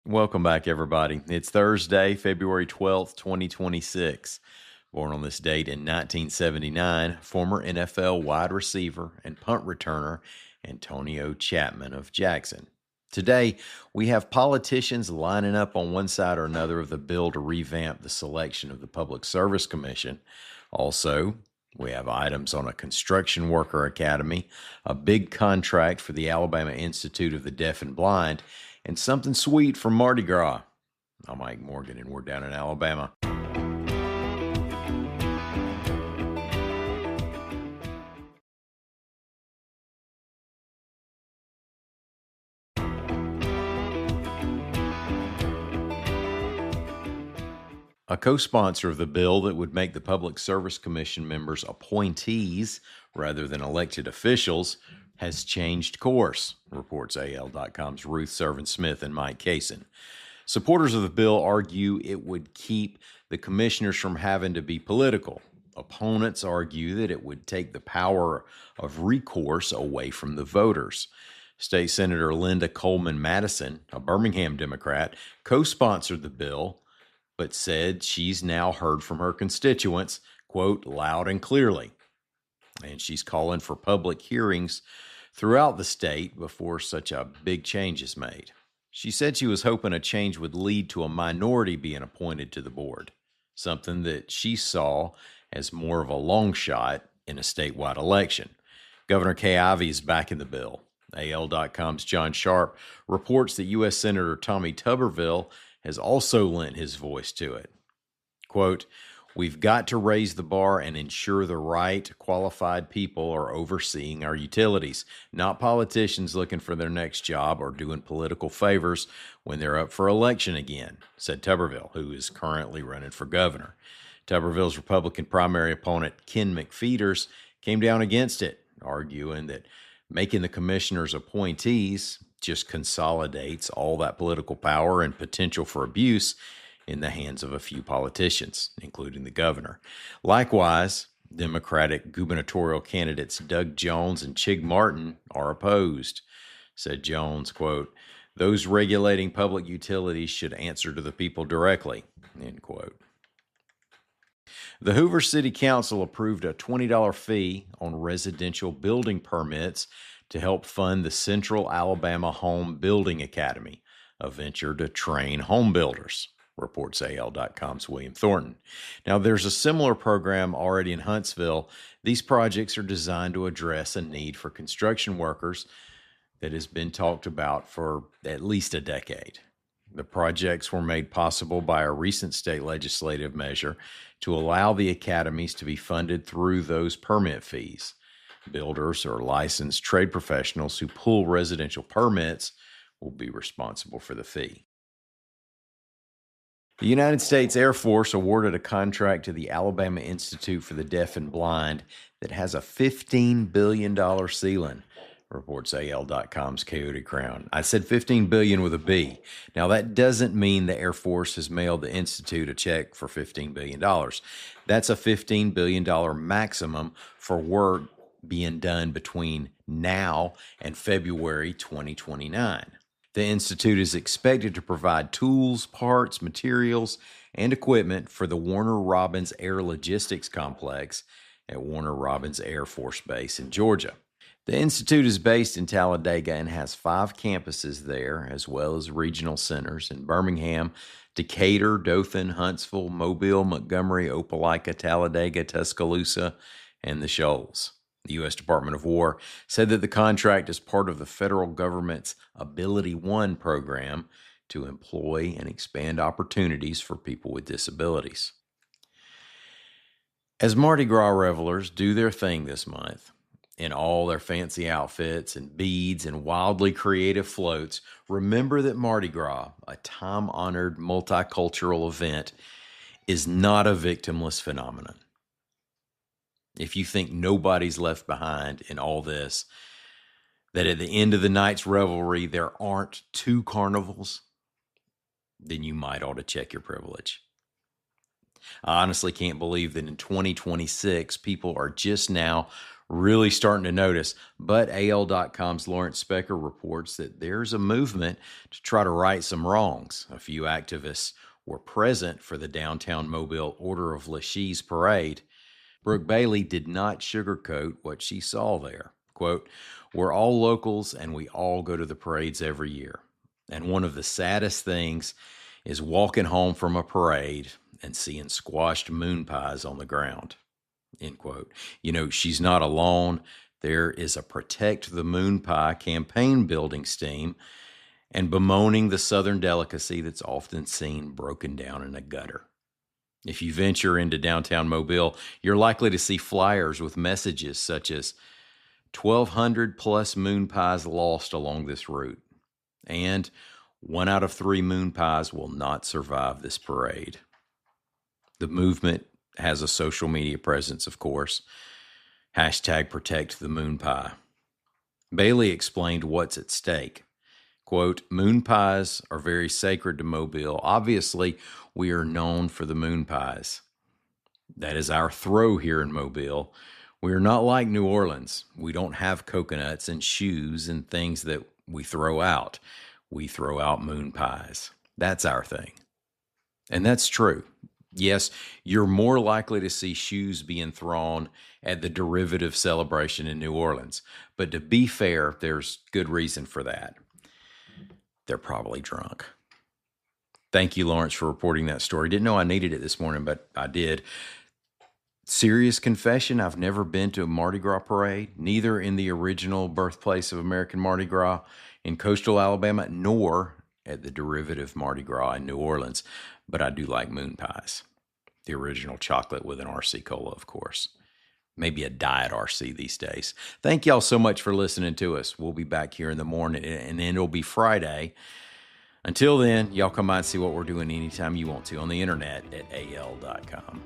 Welcome back, everybody. It's Thursday, February 12th, 2026. Born on this date in 1979, former NFL wide receiver and punt returner Antonio Chapman of Jackson. Today, we have politicians lining up on one side or another of the bill to revamp the selection of the Public Service Commission. Also, we have items on a construction worker academy, a big contract for the Alabama Institute of the Deaf and Blind, and something sweet from Mardi Gras. I'm Mike Morgan, and we're down in Alabama. A co-sponsor of the bill that would make the Public Service Commission members appointees rather than elected officials has changed course, reports AL.com's Ruth Servan-Smith and Mike Kaysen. Supporters of the bill argue it would keep the commissioners from having to be political. Opponents argue that it would take the power of recourse away from the voters. State Senator Linda Coleman Madison, a Birmingham Democrat, co-sponsored the bill, but said she's now heard from her constituents, quote, loud and clearly. And she's calling for public hearings throughout the state before such a big change is made. She said she was hoping a change would lead to a minority being appointed to the board, something that she saw as more of a long shot in a statewide election. Governor Kay Ivey is backing the bill. AL.com's John Sharp reports that U.S. Senator Tommy Tuberville has also lent his voice to it. Quote, we've got to raise the bar and ensure the right, qualified people are overseeing our utilities, not politicians looking for their next job or doing political favors when they're up for election again, said Tuberville, who is currently running for governor. Tuberville's Republican primary opponent, Ken McFeeters, came down against it, arguing that making the commissioners appointees just consolidates all that political power and potential for abuse in the hands of a few politicians, including the governor. Likewise, Democratic gubernatorial candidates Doug Jones and Chig Martin are opposed, said Jones, quote, those regulating public utilities should answer to the people directly, end quote. The Hoover City Council approved a $20 fee on residential building permits to help fund the Central Alabama Home Building Academy, a venture to train home builders, reports AL.com's William Thornton. Now, there's a similar program already in Huntsville. These projects are designed to address a need for construction workers that has been talked about for at least a decade. The projects were made possible by a recent state legislative measure to allow the academies to be funded through those permit fees. Builders or licensed trade professionals who pull residential permits will be responsible for the fee. The United States Air Force awarded a contract to the Alabama Institute for the Deaf and Blind that has a $15 billion ceiling, reports AL.com's Coyote Crown. I said $15 billion with a B. Now, that doesn't mean the Air Force has mailed the Institute a check for $15 billion. That's a $15 billion maximum for work being done between now and February 2029. The Institute is expected to provide tools, parts, materials, and equipment for the Warner Robins Air Logistics Complex at Warner Robins Air Force Base in Georgia. The Institute is based in Talladega and has 5 campuses there, as well as regional centers in Birmingham, Decatur, Dothan, Huntsville, Mobile, Montgomery, Opelika, Talladega, Tuscaloosa, and the Shoals. The U.S. Department of War said that the contract is part of the federal government's Ability One program to employ and expand opportunities for people with disabilities. As Mardi Gras revelers do their thing this month, in all their fancy outfits and beads and wildly creative floats, remember that Mardi Gras, a time-honored multicultural event, is not a victimless phenomenon. If you think nobody's left behind in all this, that at the end of the night's revelry there aren't 2 carnivals, then you might ought to check your privilege. I honestly can't believe that in 2026, people are just now really starting to notice. But AL.com's Lawrence Specker reports that there's a movement to try to right some wrongs. A few activists were present for the downtown Mobile Order of Lachey's parade. Brooke Bailey did not sugarcoat what she saw there. Quote, "We're all locals and we all go to the parades every year. And one of the saddest things is walking home from a parade and seeing squashed moon pies on the ground." End quote. She's not alone. There is a Protect the Moon Pie campaign building steam and bemoaning the Southern delicacy that's often seen broken down in a gutter. If you venture into downtown Mobile, you're likely to see flyers with messages such as 1,200 plus moon pies lost along this route, and 1 out of 3 moon pies will not survive this parade. The movement has a social media presence, of course. Hashtag Protect the Moon Pie. Bailey explained what's at stake. Quote, "Moon pies are very sacred to Mobile. Obviously, we are known for the moon pies. That is our throw here in Mobile. We are not like New Orleans. We don't have coconuts and shoes and things that we throw out. We throw out moon pies. That's our thing." And that's true. Yes, you're more likely to see shoes being thrown at the derivative celebration in New Orleans. But to be fair, there's good reason for that. They're probably drunk. Thank you, Lawrence, for reporting that story. Didn't know I needed it this morning, but I did. Serious confession, I've never been to a Mardi Gras parade, neither in the original birthplace of American Mardi Gras in coastal Alabama, nor at the derivative Mardi Gras in New Orleans. But I do like moon pies. The original chocolate with an RC Cola, of course. Maybe a diet RC these days. Thank y'all so much for listening to us. We'll be back here in the morning, and then it'll be Friday. Until then, y'all come by and see what we're doing anytime you want to on the internet at al.com.